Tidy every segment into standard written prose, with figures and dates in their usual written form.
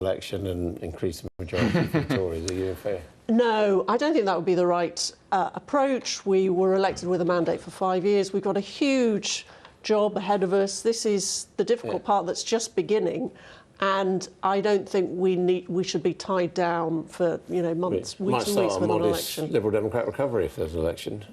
election and increase the majority for the Tories. Are you in favour? No, I don't think that would be the right approach. We were elected with a mandate for 5 years. We've got a huge job ahead of us. This is the difficult part that's just beginning, and I don't think we should be tied down for months, weeks and weeks with an election. Liberal Democrat recovery if there's an election.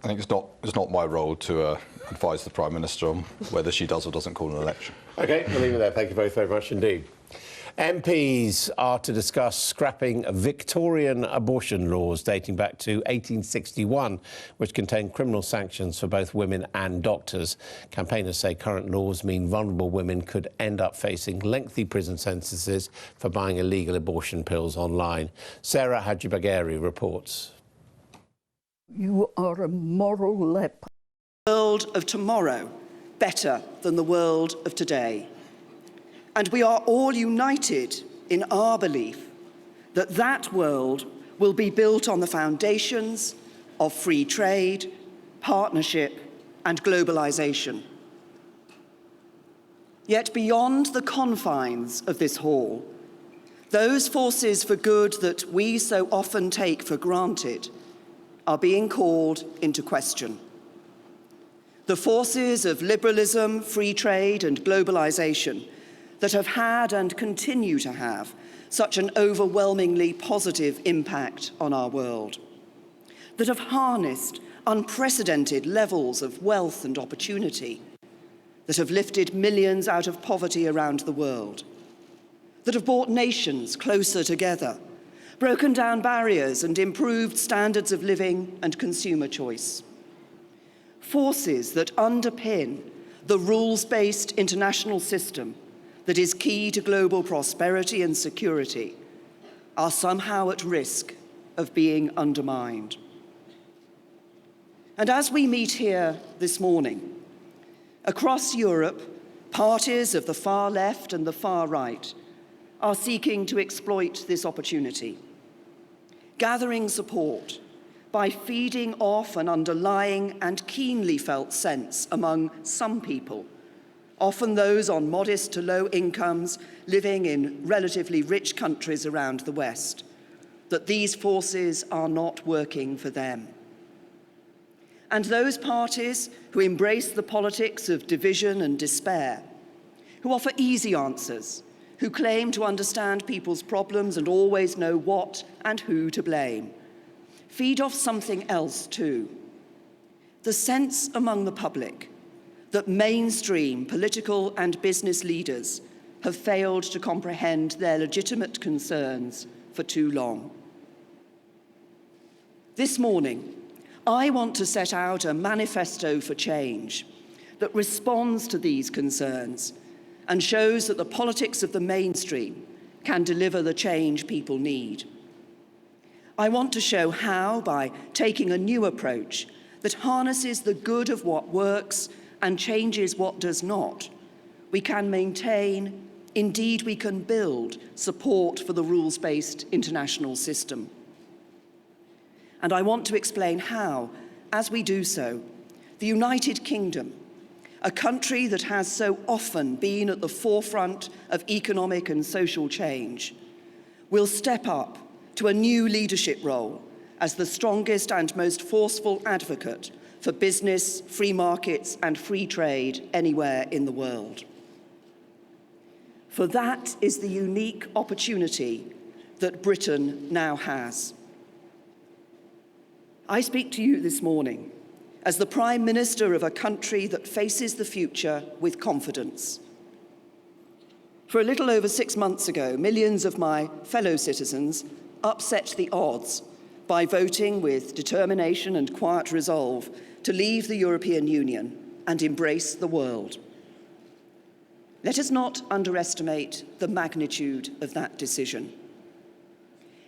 I think it's not my role to advise the Prime Minister on whether she does or doesn't call an election. OK, we'll leave it there. Thank you both very much indeed. MPs are to discuss scrapping Victorian abortion laws dating back to 1861, which contain criminal sanctions for both women and doctors. Campaigners say current laws mean vulnerable women could end up facing lengthy prison sentences for buying illegal abortion pills online. Sarah Haji-Bagheri reports. You are a moral leper. The world of tomorrow better than the world of today. And we are all united in our belief that that world will be built on the foundations of free trade, partnership, and globalisation. Yet beyond the confines of this hall, those forces for good that we so often take for granted are being called into question. The forces of liberalism, free trade, and globalisation that have had and continue to have such an overwhelmingly positive impact on our world, that have harnessed unprecedented levels of wealth and opportunity, that have lifted millions out of poverty around the world, that have brought nations closer together, broken down barriers and improved standards of living and consumer choice. Forces that underpin the rules-based international system that is key to global prosperity and security are somehow at risk of being undermined. And as we meet here this morning, across Europe, parties of the far left and the far right are seeking to exploit this opportunity, gathering support by feeding off an underlying and keenly felt sense among some people, often those on modest to low incomes living in relatively rich countries around the West, that these forces are not working for them. And those parties who embrace the politics of division and despair, who offer easy answers, who claim to understand people's problems and always know what and who to blame, feed off something else too. The sense among the public that mainstream political and business leaders have failed to comprehend their legitimate concerns for too long. This morning, I want to set out a manifesto for change that responds to these concerns and shows that the politics of the mainstream can deliver the change people need. I want to show how, by taking a new approach that harnesses the good of what works and changes what does not, we can maintain, indeed we can build, support for the rules-based international system. And I want to explain how, as we do so, the United Kingdom, a country that has so often been at the forefront of economic and social change, will step up to a new leadership role as the strongest and most forceful advocate for business, free markets, and free trade anywhere in the world. For that is the unique opportunity that Britain now has. I speak to you this morning as the Prime Minister of a country that faces the future with confidence. For a little over 6 months ago, millions of my fellow citizens upset the odds by voting with determination and quiet resolve to leave the European Union and embrace the world. Let us not underestimate the magnitude of that decision.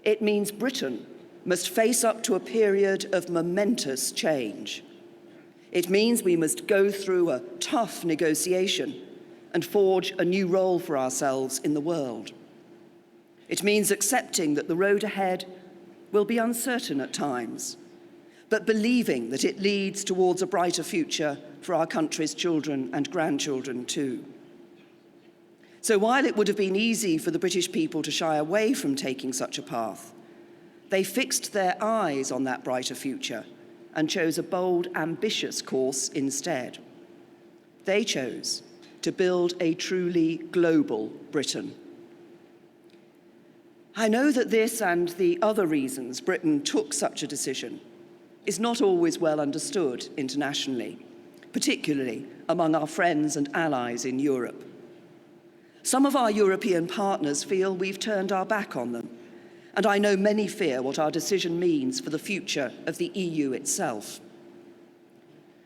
It means Britain must face up to a period of momentous change. It means we must go through a tough negotiation and forge a new role for ourselves in the world. It means accepting that the road ahead will be uncertain at times, but believing that it leads towards a brighter future for our country's children and grandchildren too. So while it would have been easy for the British people to shy away from taking such a path, they fixed their eyes on that brighter future and chose a bold, ambitious course instead. They chose to build a truly global Britain. I know that this and the other reasons Britain took such a decision is not always well understood internationally, particularly among our friends and allies in Europe. Some of our European partners feel we've turned our back on them, and I know many fear what our decision means for the future of the EU itself.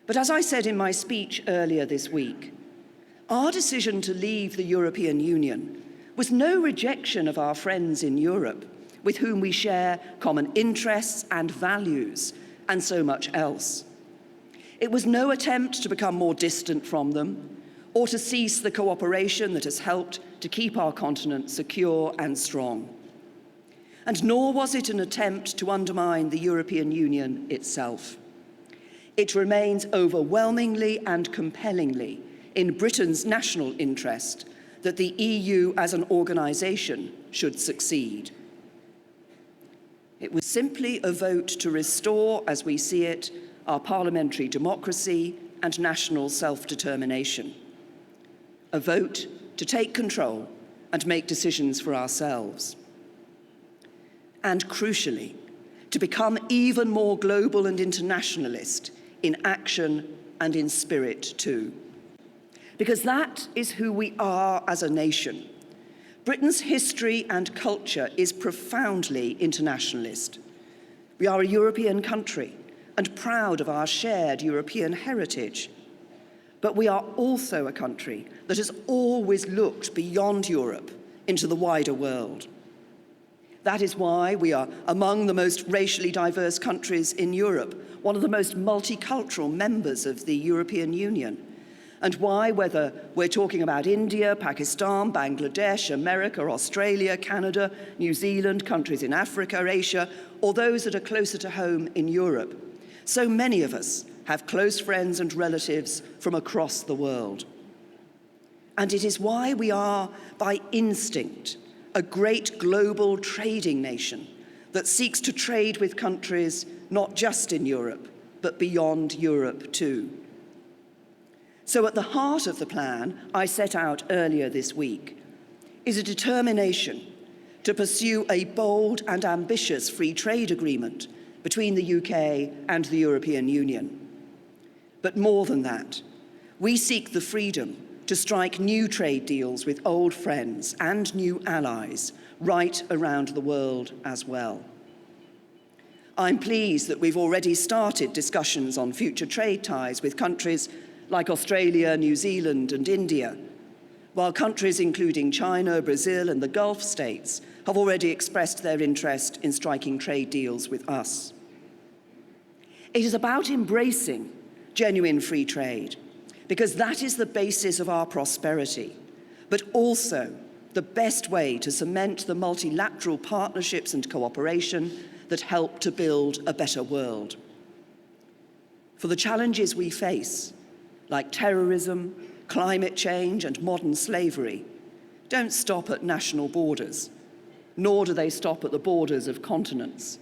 But as I said in my speech earlier this week, our decision to leave the European Union was no rejection of our friends in Europe, with whom we share common interests and values, and so much else. It was no attempt to become more distant from them, or to cease the cooperation that has helped to keep our continent secure and strong. And nor was it an attempt to undermine the European Union itself. It remains overwhelmingly and compellingly in Britain's national interest that the EU as an organisation should succeed. It was simply a vote to restore, as we see it, our parliamentary democracy and national self-determination. A vote to take control and make decisions for ourselves. And crucially, to become even more global and internationalist in action and in spirit too. Because that is who we are as a nation. Britain's history and culture is profoundly internationalist. We are a European country and proud of our shared European heritage. But we are also a country that has always looked beyond Europe into the wider world. That is why we are among the most racially diverse countries in Europe, one of the most multicultural members of the European Union, and why, whether we're talking about India, Pakistan, Bangladesh, America, Australia, Canada, New Zealand, countries in Africa, Asia, or those that are closer to home in Europe, so many of us have close friends and relatives from across the world. And it is why we are, by instinct, a great global trading nation that seeks to trade with countries not just in Europe, but beyond Europe too. So at the heart of the plan I set out earlier this week is a determination to pursue a bold and ambitious free trade agreement between the UK and the European Union. But more than that, we seek the freedom to strike new trade deals with old friends and new allies right around the world as well. I'm pleased that we've already started discussions on future trade ties with countries like Australia, New Zealand, and India, while countries including China, Brazil, and the Gulf states have already expressed their interest in striking trade deals with us. It is about embracing genuine free trade, because that is the basis of our prosperity, but also the best way to cement the multilateral partnerships and cooperation that help to build a better world. For the challenges we face, like terrorism, climate change, and modern slavery, don't stop at national borders, nor do they stop at the borders of continents.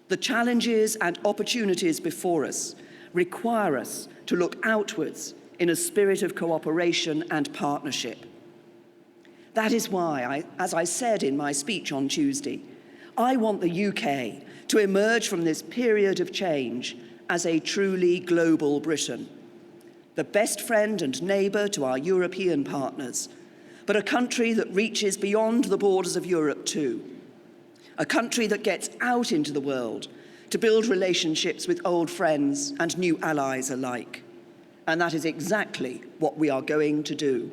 The challenges and opportunities before us require us to look outwards in a spirit of cooperation and partnership. That is why, as I said in my speech on Tuesday, I want the UK to emerge from this period of change as a truly global Britain, the best friend and neighbour to our European partners, but a country that reaches beyond the borders of Europe too, a country that gets out into the world to build relationships with old friends and new allies alike. And that is exactly what we are going to do.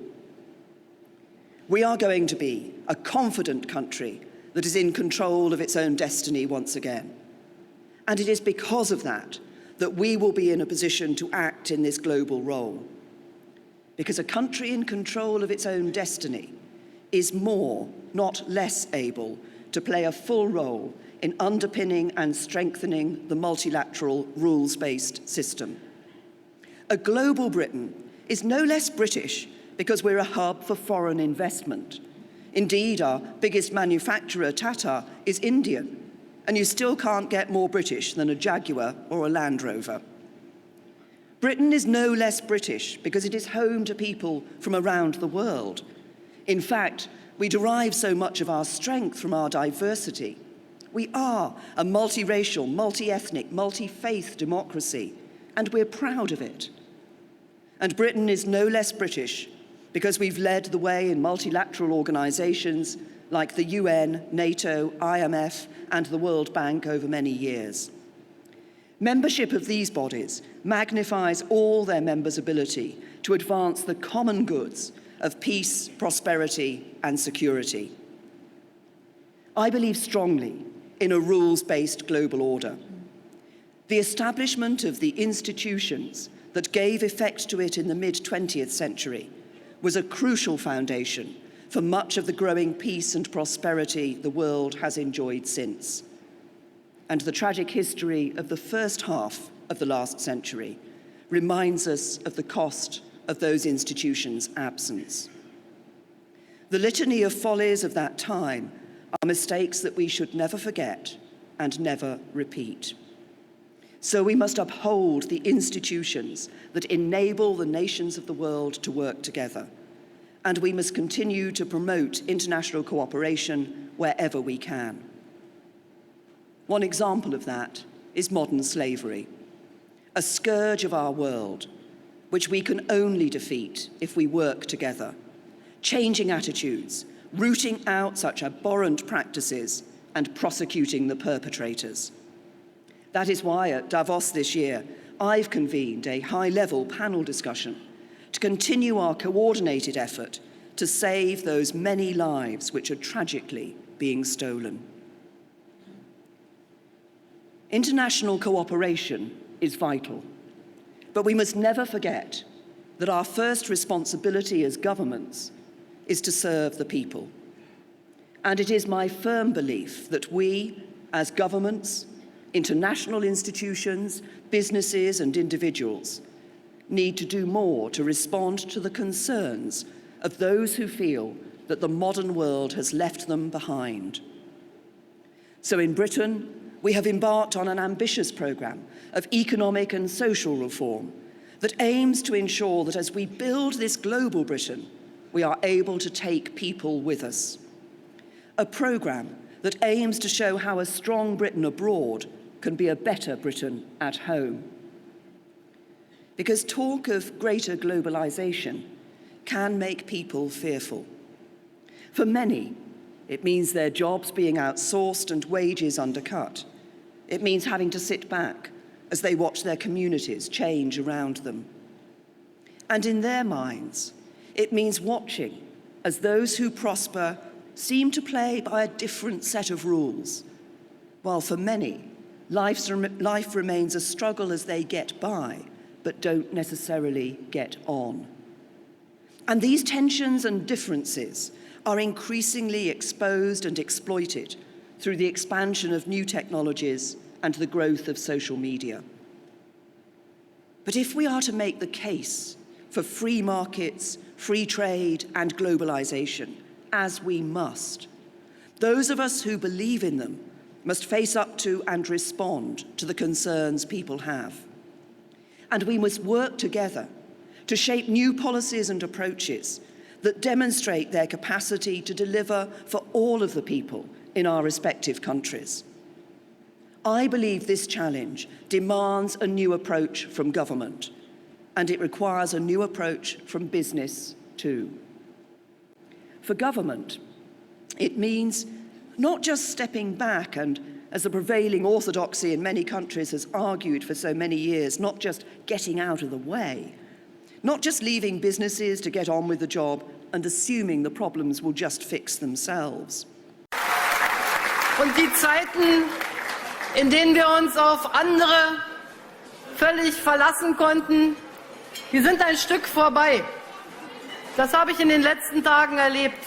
We are going to be a confident country that is in control of its own destiny once again. And it is because of that that we will be in a position to act in this global role. Because a country in control of its own destiny is more, not less able to play a full role in underpinning and strengthening the multilateral rules-based system. A global Britain is no less British because we're a hub for foreign investment. Indeed, our biggest manufacturer, Tata, is Indian, and you still can't get more British than a Jaguar or a Land Rover. Britain is no less British because it is home to people from around the world. In fact, we derive so much of our strength from our diversity. We are a multiracial, multi-ethnic, multi-faith democracy, and we're proud of it. And Britain is no less British because we've led the way in multilateral organisations like the UN, NATO, IMF, and the World Bank over many years. Membership of these bodies magnifies all their members' ability to advance the common goods of peace, prosperity, and security. I believe strongly in a rules-based global order. The establishment of the institutions that gave effect to it in the mid-20th century was a crucial foundation for much of the growing peace and prosperity the world has enjoyed since. And the tragic history of the first half of the last century reminds us of the cost of those institutions' absence. The litany of follies of that time are mistakes that we should never forget and never repeat. So we must uphold the institutions that enable the nations of the world to work together, and we must continue to promote international cooperation wherever we can. One example of that is modern slavery, a scourge of our world, which we can only defeat if we work together, changing attitudes, rooting out such abhorrent practices, and prosecuting the perpetrators. That is why at Davos this year, I've convened a high-level panel discussion to continue our coordinated effort to save those many lives which are tragically being stolen. International cooperation is vital, but we must never forget that our first responsibility as governments is to serve the people. And it is my firm belief that we, as governments, international institutions, businesses and individuals, need to do more to respond to the concerns of those who feel that the modern world has left them behind. So in Britain, we have embarked on an ambitious programme of economic and social reform that aims to ensure that as we build this global Britain, we are able to take people with us. A programme that aims to show how a strong Britain abroad can be a better Britain at home. Because talk of greater globalisation can make people fearful. For many, it means their jobs being outsourced and wages undercut. It means having to sit back as they watch their communities change around them. And in their minds, it means watching as those who prosper seem to play by a different set of rules, while for many, life remains a struggle as they get by, but don't necessarily get on. And these tensions and differences are increasingly exposed and exploited through the expansion of new technologies and the growth of social media. But if we are to make the case for free markets, free trade and globalisation, as we must, those of us who believe in them must face up to and respond to the concerns people have. And we must work together to shape new policies and approaches that demonstrate their capacity to deliver for all of the people in our respective countries. I believe this challenge demands a new approach from government, and it requires a new approach from business too. For government, it means not just stepping back and, as the prevailing orthodoxy in many countries has argued for so many years, not just getting out of the way, not just leaving businesses to get on with the job and assuming the problems will just fix themselves. Und die Zeiten, in denen wir uns auf andere völlig verlassen konnten, die sind ein Stück vorbei. Das habe ich in den letzten Tagen erlebt.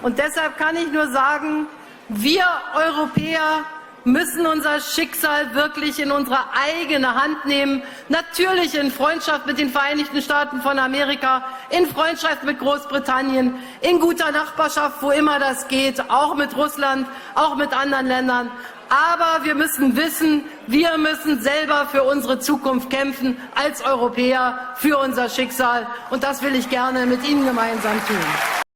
Und deshalb kann ich nur sagen, wir Europäer müssen unser Schicksal wirklich in unsere eigene Hand nehmen. Natürlich in Freundschaft mit den Vereinigten Staaten von Amerika, in Freundschaft mit Großbritannien, in guter Nachbarschaft, wo immer das geht, auch mit Russland, auch mit anderen Ländern. Aber wir müssen wissen, wir müssen selber für unsere Zukunft kämpfen, als Europäer, für unser Schicksal. Und das will ich gerne mit Ihnen gemeinsam tun.